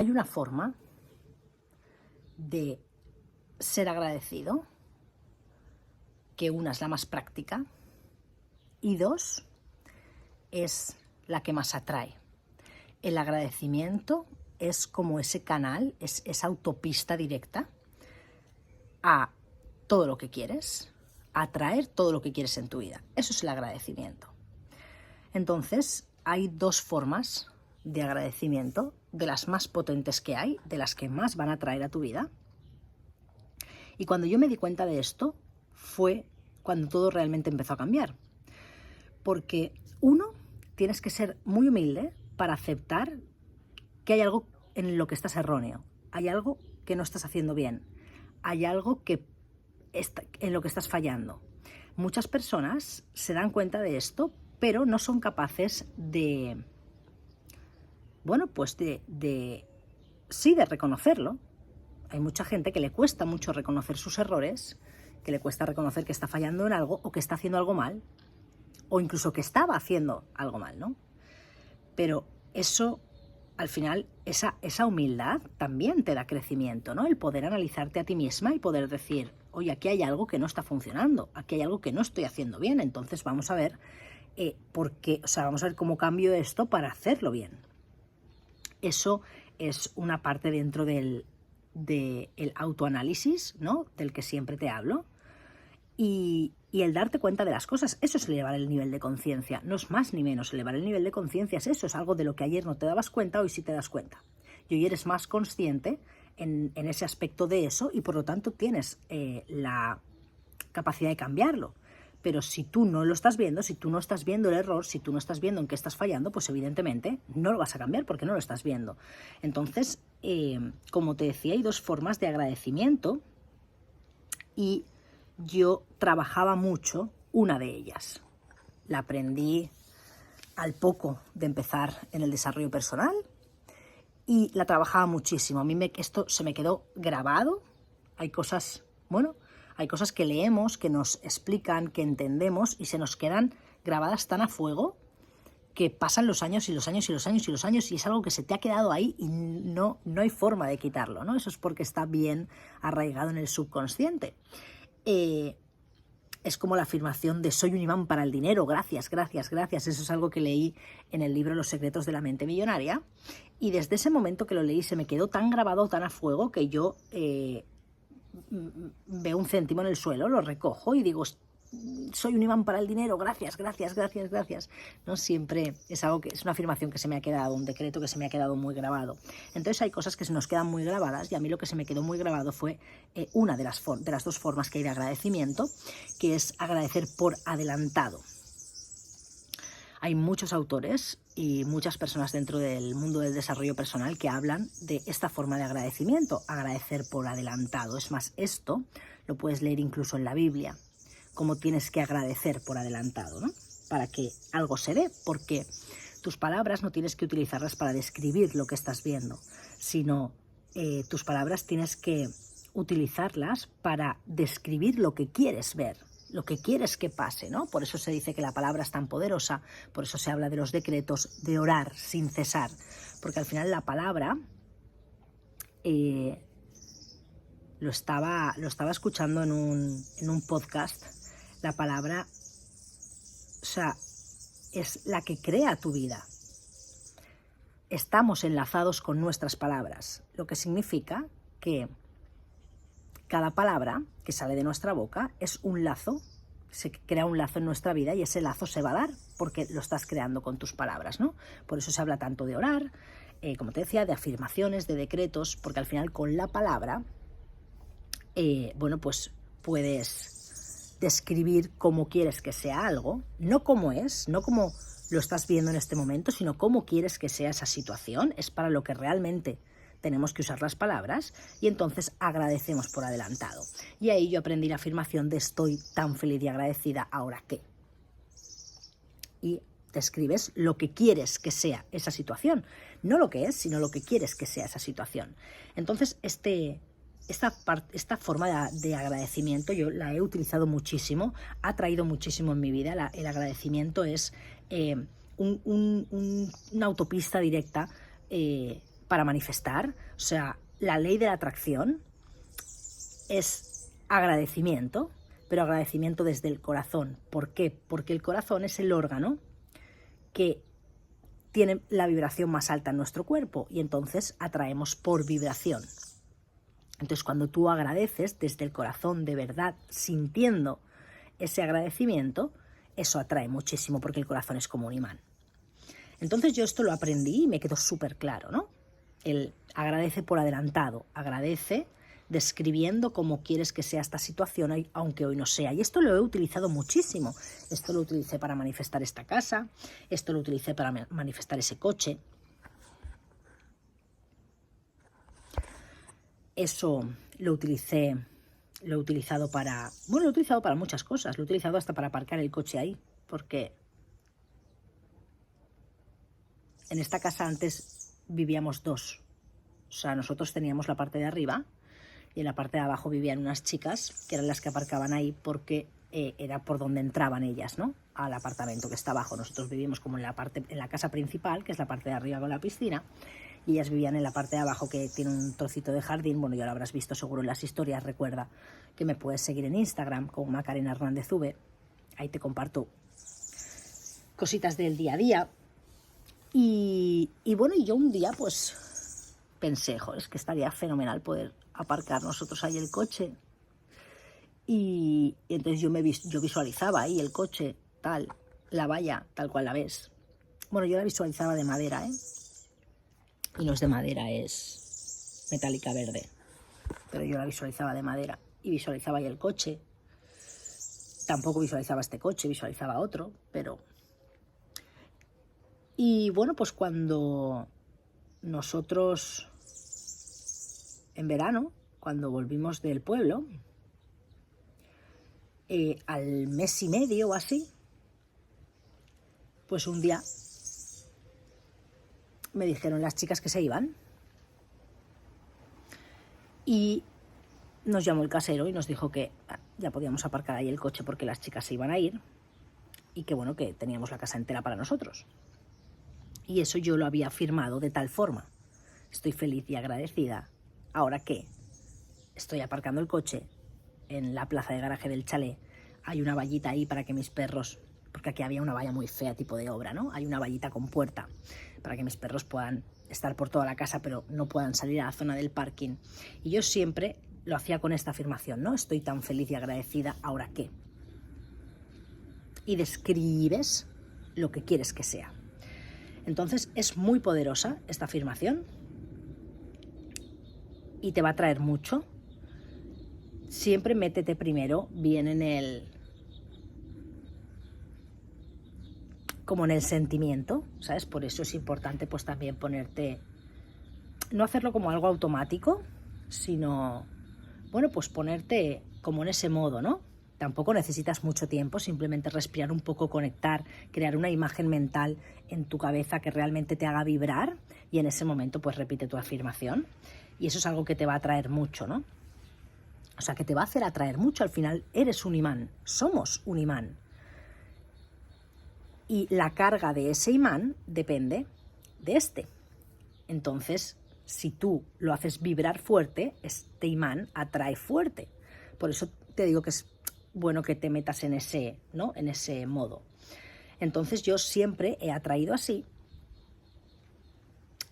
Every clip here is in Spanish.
Hay una forma de ser agradecido, que una es la más práctica y dos es la que más atrae. El agradecimiento es como ese canal, es esa autopista directa a todo lo que quieres, a atraer todo lo que quieres en tu vida. Eso es el agradecimiento. Entonces, hay dos formas de agradecimiento, de las más potentes que hay, de las que más van a atraer a tu vida. Y cuando yo me di cuenta de esto, fue cuando todo realmente empezó a cambiar. Porque uno, tienes que ser muy humilde para aceptar que hay algo en lo que estás erróneo, hay algo que no estás haciendo bien, hay algo en lo que estás fallando. Muchas personas se dan cuenta de esto, pero no son capaces de reconocerlo. Hay mucha gente que le cuesta mucho reconocer sus errores, que le cuesta reconocer que está fallando en algo o que está haciendo algo mal, o incluso que estaba haciendo algo mal, ¿no? Pero eso, al final, esa humildad también te da crecimiento, ¿no? El poder analizarte a ti misma y poder decir, oye, aquí hay algo que no está funcionando, aquí hay algo que no estoy haciendo bien, entonces vamos a ver vamos a ver cómo cambio esto para hacerlo bien. Eso es una parte dentro del autoanálisis, ¿no? Del que siempre te hablo. Y el darte cuenta de las cosas, eso es elevar el nivel de conciencia, no es más ni menos. Elevar el nivel de conciencia es eso, es algo de lo que ayer no te dabas cuenta, hoy sí te das cuenta. Y hoy eres más consciente en ese aspecto de eso y por lo tanto tienes la capacidad de cambiarlo. Pero si tú no lo estás viendo, si tú no estás viendo el error, si tú no estás viendo en qué estás fallando, pues evidentemente no lo vas a cambiar porque no lo estás viendo. Entonces, como te decía, hay dos formas de agradecimiento y yo trabajaba mucho una de ellas. La aprendí al poco de empezar en el desarrollo personal y la trabajaba muchísimo. A mí esto se me quedó grabado. Hay cosas que leemos, que nos explican, que entendemos y se nos quedan grabadas tan a fuego que pasan los años y los años y los años y los años y es algo que se te ha quedado ahí y no hay forma de quitarlo, ¿no? Eso es porque está bien arraigado en el subconsciente. Es como la afirmación de soy un imán para el dinero, gracias, gracias, gracias. Eso es algo que leí en el libro Los secretos de la mente millonaria y desde ese momento que lo leí se me quedó tan grabado, tan a fuego que yo veo un céntimo en el suelo, lo recojo y digo soy un imán para el dinero, gracias, gracias, gracias, gracias. ¿No? Siempre es algo que es una afirmación que se me ha quedado, un decreto que se me ha quedado muy grabado. Entonces hay cosas que se nos quedan muy grabadas y a mí lo que se me quedó muy grabado fue una de las dos formas que hay de agradecimiento, que es agradecer por adelantado. Hay muchos autores y muchas personas dentro del mundo del desarrollo personal que hablan de esta forma de agradecimiento, agradecer por adelantado. Es más, esto lo puedes leer incluso en la Biblia, cómo tienes que agradecer por adelantado, ¿no? Para que algo se dé, porque tus palabras no tienes que utilizarlas para describir lo que estás viendo, sino tus palabras tienes que utilizarlas para describir lo que quieres ver, lo que quieres que pase, ¿no? Por eso se dice que la palabra es tan poderosa, por eso se habla de los decretos, de orar sin cesar, porque al final la palabra, lo estaba escuchando en un podcast, la palabra, es la que crea tu vida. Estamos enlazados con nuestras palabras, lo que significa que cada palabra que sale de nuestra boca es un lazo, se crea un lazo en nuestra vida y ese lazo se va a dar porque lo estás creando con tus palabras, ¿no? Por eso se habla tanto de orar, como te decía, de afirmaciones, de decretos, porque al final con la palabra, pues puedes describir cómo quieres que sea algo, no cómo es, no cómo lo estás viendo en este momento, sino cómo quieres que sea esa situación. Es para lo que realmente tenemos que usar las palabras y entonces agradecemos por adelantado. Y ahí yo aprendí la afirmación de estoy tan feliz y agradecida, ¿ahora qué? Y describes lo que quieres que sea esa situación, no lo que es, sino lo que quieres que sea esa situación. Entonces, esta forma de agradecimiento yo la he utilizado muchísimo, ha traído muchísimo en mi vida. El agradecimiento es una autopista directa para manifestar. O sea, la ley de la atracción es agradecimiento, pero agradecimiento desde el corazón. ¿Por qué? Porque el corazón es el órgano que tiene la vibración más alta en nuestro cuerpo y entonces atraemos por vibración. Entonces, cuando tú agradeces desde el corazón, de verdad, sintiendo ese agradecimiento, eso atrae muchísimo porque el corazón es como un imán. Entonces yo esto lo aprendí y me quedó súper claro, ¿no? El agradece por adelantado, agradece describiendo cómo quieres que sea esta situación, aunque hoy no sea. Y esto lo he utilizado muchísimo. Esto lo utilicé para manifestar esta casa, esto lo utilicé para manifestar ese coche. Eso lo he utilizado para... Bueno, lo he utilizado para muchas cosas. Lo he utilizado hasta para aparcar el coche ahí, porque en esta casa antes vivíamos dos. O sea, nosotros teníamos la parte de arriba y en la parte de abajo vivían unas chicas que eran las que aparcaban ahí porque era por donde entraban ellas, ¿no? Al apartamento que está abajo. Nosotros vivimos como en la casa principal, que es la parte de arriba con la piscina, y ellas vivían en la parte de abajo que tiene un trocito de jardín. Bueno, ya lo habrás visto seguro en las historias. Recuerda que me puedes seguir en Instagram como Macarena Hernández V. Ahí te comparto cositas del día a día. Y bueno, y yo un día pues pensé, joder, es que estaría fenomenal poder aparcar nosotros ahí el coche. Y entonces yo visualizaba ahí el coche, tal, la valla, tal cual la ves. Bueno, yo la visualizaba de madera, ¿eh? Y no es de madera, es metálica verde. Pero yo la visualizaba de madera y visualizaba ahí el coche. Tampoco visualizaba este coche, visualizaba otro, pero... Y bueno, pues cuando nosotros, en verano, cuando volvimos del pueblo, al mes y medio o así, pues un día me dijeron las chicas que se iban y nos llamó el casero y nos dijo que ya podíamos aparcar ahí el coche porque las chicas se iban a ir y que bueno, que teníamos la casa entera para nosotros. Y eso yo lo había firmado de tal forma. Estoy feliz y agradecida. Ahora que estoy aparcando el coche en la plaza de garaje del chalet, hay una vallita ahí para que mis perros, porque aquí había una valla muy fea, tipo de obra, ¿no? Hay una vallita con puerta para que mis perros puedan estar por toda la casa, pero no puedan salir a la zona del parking. Y yo siempre lo hacía con esta afirmación, ¿no? Estoy tan feliz y agradecida, ¿ahora qué? Y describes lo que quieres que sea. Entonces es muy poderosa esta afirmación y te va a traer mucho. Siempre métete primero bien como en el sentimiento, ¿sabes? Por eso es importante pues también ponerte, no hacerlo como algo automático, sino, bueno, pues ponerte como en ese modo, ¿no? Tampoco necesitas mucho tiempo, simplemente respirar un poco, conectar, crear una imagen mental en tu cabeza que realmente te haga vibrar y en ese momento pues repite tu afirmación. Y eso es algo que te va a atraer mucho, ¿no? O sea, que te va a hacer atraer mucho. Al final eres un imán, somos un imán. Y la carga de ese imán depende de este. Entonces, si tú lo haces vibrar fuerte, este imán atrae fuerte. Por eso te digo que es bueno que te metas en ese, ¿no? En ese modo. Entonces yo siempre he atraído así.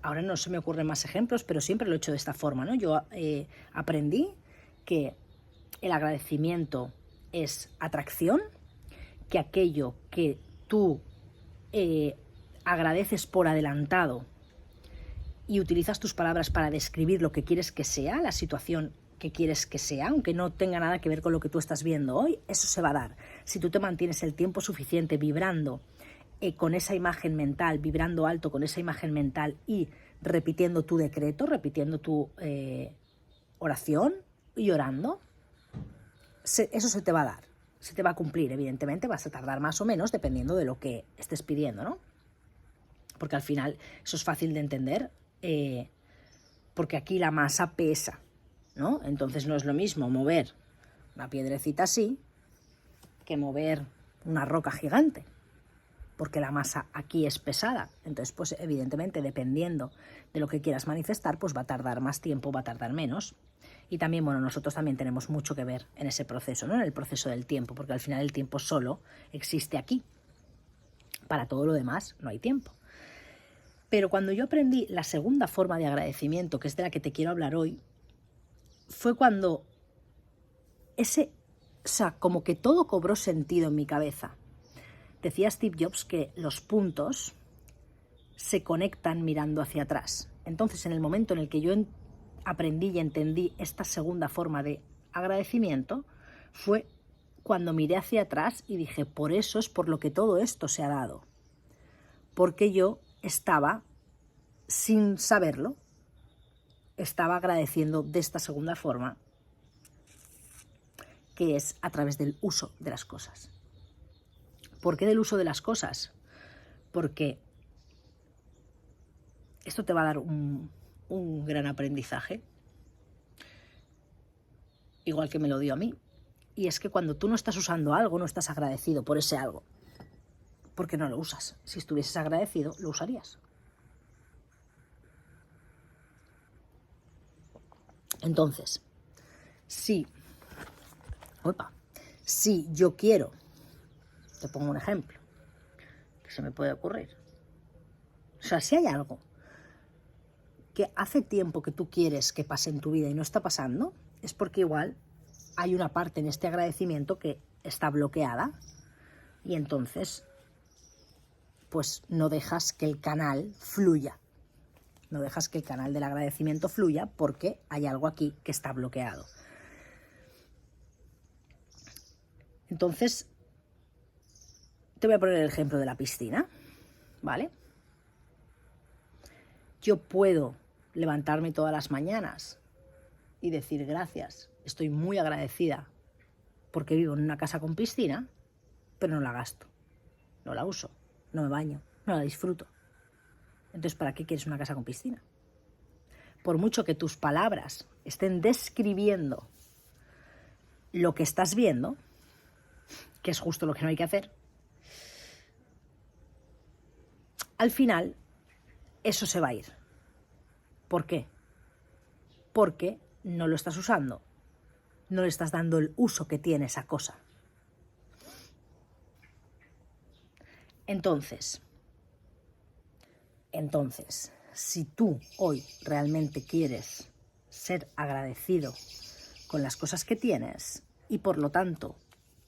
Ahora no se me ocurren más ejemplos, pero siempre lo he hecho de esta forma, ¿no? Yo aprendí que el agradecimiento es atracción, que aquello que tú agradeces por adelantado y utilizas tus palabras para describir lo que quieres que sea, la situación que quieres que sea, aunque no tenga nada que ver con lo que tú estás viendo hoy, eso se va a dar. Si tú te mantienes el tiempo suficiente vibrando con esa imagen mental, vibrando alto con esa imagen mental y repitiendo tu decreto, repitiendo tu oración y orando, eso se te va a dar, se te va a cumplir. Evidentemente vas a tardar más o menos dependiendo de lo que estés pidiendo, ¿no? Porque al final eso es fácil de entender, porque aquí la masa pesa, ¿no? Entonces no es lo mismo mover una piedrecita así que mover una roca gigante. porque la masa aquí es pesada. Entonces, pues evidentemente, dependiendo de lo que quieras manifestar, pues va a tardar más tiempo, va a tardar menos. Y también, bueno, nosotros también tenemos mucho que ver en ese proceso, ¿no? En el proceso del tiempo, porque al final el tiempo solo existe aquí. Para todo lo demás no hay tiempo. Pero cuando yo aprendí la segunda forma de agradecimiento, que es de la que te quiero hablar hoy, fue cuando como que todo cobró sentido en mi cabeza. Decía Steve Jobs que los puntos se conectan mirando hacia atrás. Entonces, en el momento en el que yo aprendí y entendí esta segunda forma de agradecimiento, fue cuando miré hacia atrás y dije, por eso es por lo que todo esto se ha dado. Porque yo estaba, sin saberlo, estaba agradeciendo de esta segunda forma, que es a través del uso de las cosas. ¿Por qué del uso de las cosas? Porque esto te va a dar un gran aprendizaje, igual que me lo dio a mí. Y es que cuando tú no estás usando algo, no estás agradecido por ese algo, porque no lo usas. Si estuvieses agradecido, lo usarías. Entonces, si yo quiero, te pongo un ejemplo que se me puede ocurrir. O sea, si hay algo que hace tiempo que tú quieres que pase en tu vida y no está pasando, es porque igual hay una parte en este agradecimiento que está bloqueada y entonces pues no dejas que el canal fluya. No dejas que el canal del agradecimiento fluya porque hay algo aquí que está bloqueado. Entonces, te voy a poner el ejemplo de la piscina, ¿vale? Yo puedo levantarme todas las mañanas y decir gracias, estoy muy agradecida porque vivo en una casa con piscina, pero no la gasto, no la uso, no me baño, no la disfruto. Entonces, ¿para qué quieres una casa con piscina? Por mucho que tus palabras estén describiendo lo que estás viendo, que es justo lo que no hay que hacer, al final eso se va a ir. ¿Por qué? Porque no lo estás usando, no le estás dando el uso que tiene esa cosa. Entonces, si tú hoy realmente quieres ser agradecido con las cosas que tienes y por lo tanto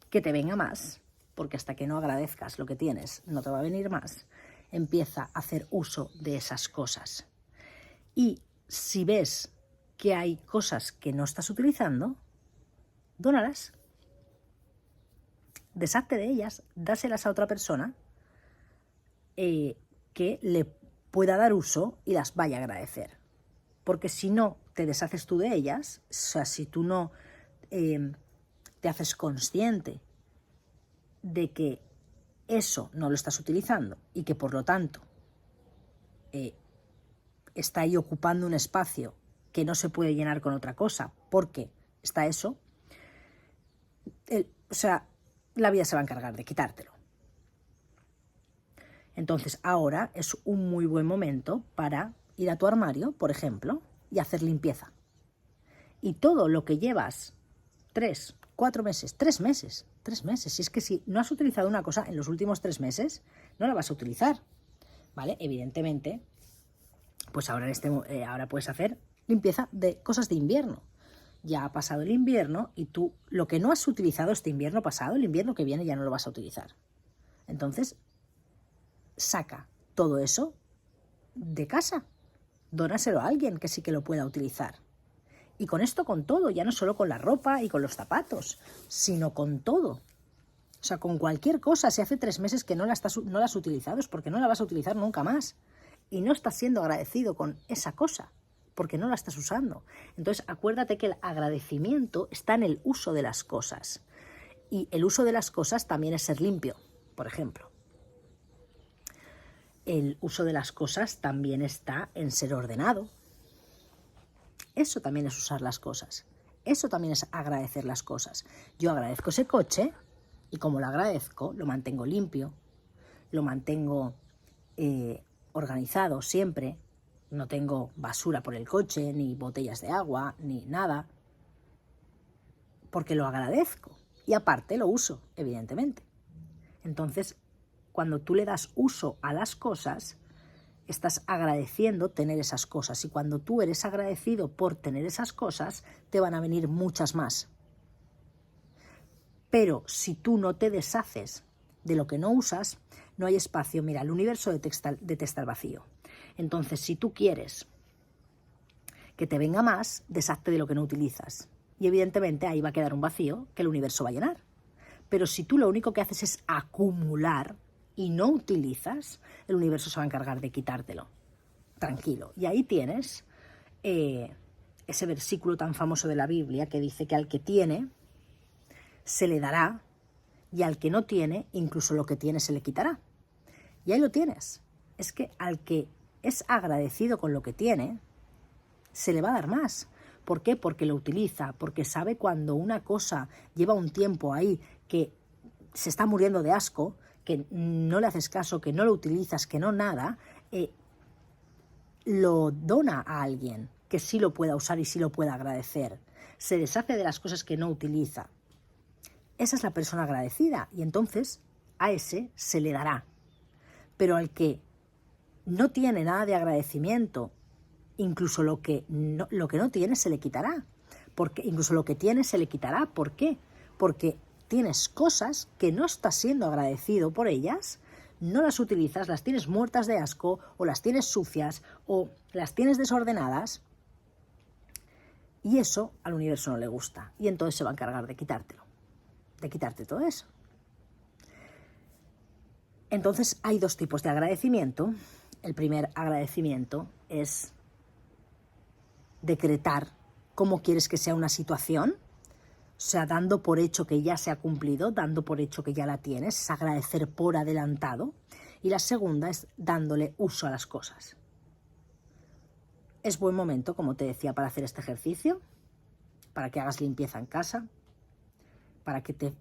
que te venga más, porque hasta que no agradezcas lo que tienes no te va a venir más, empieza a hacer uso de esas cosas. Y si ves que hay cosas que no estás utilizando, dónalas. Deshazte de ellas, dáselas a otra persona que le pueda dar uso y las vaya a agradecer. Porque si no te deshaces tú de ellas, o sea, si tú no te haces consciente de que eso no lo estás utilizando y que por lo tanto está ahí ocupando un espacio que no se puede llenar con otra cosa porque está eso, la vida se va a encargar de quitártelo. Entonces ahora es un muy buen momento para ir a tu armario, por ejemplo, y hacer limpieza. Y todo lo que llevas 3 meses, si es que si no has utilizado una cosa en los últimos 3 meses, no la vas a utilizar, ¿vale? Evidentemente, pues ahora puedes hacer limpieza de cosas de invierno. Ya ha pasado el invierno y tú lo que no has utilizado este invierno pasado, el invierno que viene ya no lo vas a utilizar. Entonces, saca todo eso de casa, dónaselo a alguien que sí que lo pueda utilizar. Y con esto, con todo, ya no solo con la ropa y con los zapatos, sino con todo. O sea, con cualquier cosa, si hace 3 meses que no la has utilizado, es porque no la vas a utilizar nunca más. Y no estás siendo agradecido con esa cosa, porque no la estás usando. Entonces, acuérdate que el agradecimiento está en el uso de las cosas. Y el uso de las cosas también es ser limpio, por ejemplo. El uso de las cosas también está en ser ordenado. Eso también es usar las cosas. Eso también es agradecer las cosas. Yo agradezco ese coche y como lo agradezco, lo mantengo limpio, lo mantengo organizado siempre, no tengo basura por el coche, ni botellas de agua, ni nada, porque lo agradezco y aparte lo uso, evidentemente. Entonces, cuando tú le das uso a las cosas, estás agradeciendo tener esas cosas, y cuando tú eres agradecido por tener esas cosas, te van a venir muchas más. Pero si tú no te deshaces de lo que no usas, no hay espacio. Mira, el universo detesta el vacío. Entonces, si tú quieres que te venga más, deshazte de lo que no utilizas. Y evidentemente ahí va a quedar un vacío que el universo va a llenar. Pero si tú lo único que haces es acumular y no utilizas, el universo se va a encargar de quitártelo. Tranquilo. Y ahí tienes ese versículo tan famoso de la Biblia que dice que al que tiene se le dará, y al que no tiene, incluso lo que tiene se le quitará. Y ahí lo tienes. Es que al que es agradecido con lo que tiene, se le va a dar más. ¿Por qué? Porque lo utiliza, porque sabe cuando una cosa lleva un tiempo ahí que se está muriendo de asco, que no le haces caso, que no lo utilizas, que no nada, lo dona a alguien que sí lo pueda usar y sí lo pueda agradecer. Se deshace de las cosas que no utiliza. Esa es la persona agradecida, y entonces a ese se le dará. Pero al que no tiene nada de agradecimiento, incluso lo que no tiene se le quitará. Porque incluso lo que tiene se le quitará. ¿Por qué? Porque tienes cosas que no estás siendo agradecido por ellas, no las utilizas, las tienes muertas de asco, o las tienes sucias, o las tienes desordenadas, y eso al universo no le gusta, y entonces se va a encargar de quitártelo, de quitarte todo eso. Entonces hay dos tipos de agradecimiento. El primer agradecimiento es decretar cómo quieres que sea una situación, o sea, dando por hecho que ya se ha cumplido, dando por hecho que ya la tienes, es agradecer por adelantado. Y la segunda es dándole uso a las cosas. Es buen momento, como te decía, para hacer este ejercicio, para que hagas limpieza en casa, para que te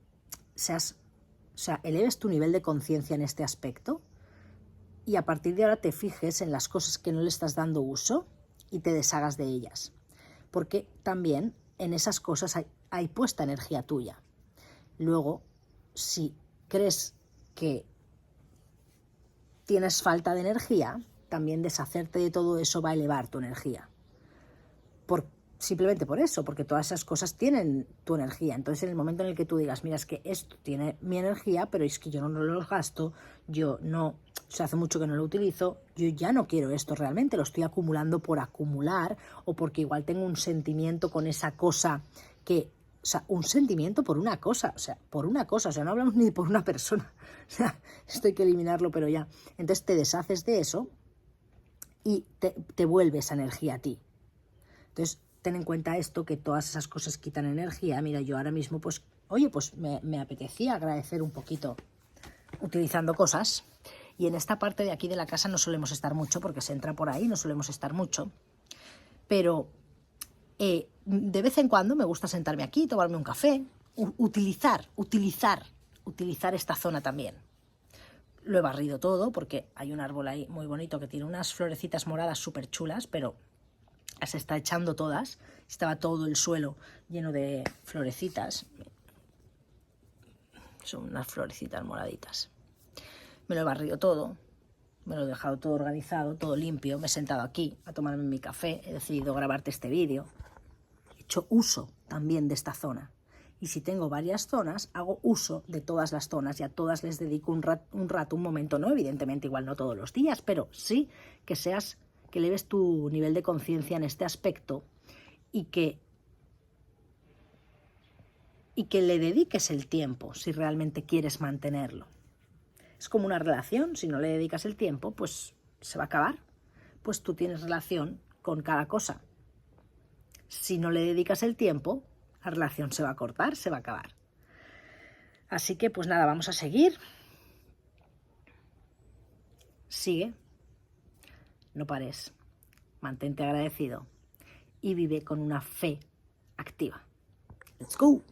eleves tu nivel de conciencia en este aspecto, y a partir de ahora te fijes en las cosas que no le estás dando uso y te deshagas de ellas. Porque también en esas cosas hay puesta energía tuya. Luego, si crees que tienes falta de energía, también deshacerte de todo eso va a elevar tu energía. Simplemente por eso, porque todas esas cosas tienen tu energía. Entonces, en el momento en el que tú digas, mira, es que esto tiene mi energía, pero es que yo no lo gasto, yo no, hace mucho que no lo utilizo, yo ya no quiero esto realmente, lo estoy acumulando por acumular, o porque igual tengo un sentimiento con esa cosa un sentimiento por una cosa, no hablamos ni por una persona, esto hay que eliminarlo, pero ya. Entonces te deshaces de eso y te vuelve esa energía a ti. Entonces, ten en cuenta esto, que todas esas cosas quitan energía. Mira, yo ahora mismo, pues me apetecía agradecer un poquito utilizando cosas. Y en esta parte de aquí de la casa no solemos estar mucho, porque se entra por ahí, no solemos estar mucho. Pero de vez en cuando me gusta sentarme aquí, tomarme un café, utilizar esta zona también. Lo he barrido todo, porque hay un árbol ahí muy bonito que tiene unas florecitas moradas súper chulas, pero las está echando todas. Estaba todo el suelo lleno de florecitas. Son unas florecitas moraditas. Me lo he barrido todo, me lo he dejado todo organizado, todo limpio. Me he sentado aquí a tomarme mi café. He decidido grabarte este vídeo. He hecho uso también de esta zona. Y si tengo varias zonas, hago uso de todas las zonas, y a todas les dedico un rato, un momento. No, evidentemente, igual no todos los días, pero sí que eleves tu nivel de conciencia en este aspecto, y que le dediques el tiempo si realmente quieres mantenerlo. Es como una relación, si no le dedicas el tiempo, pues se va a acabar. Pues tú tienes relación con cada cosa. Si no le dedicas el tiempo, la relación se va a cortar, se va a acabar. Así que pues nada, vamos a seguir. Sigue, no pares. Mantente agradecido y vive con una fe activa. Let's go.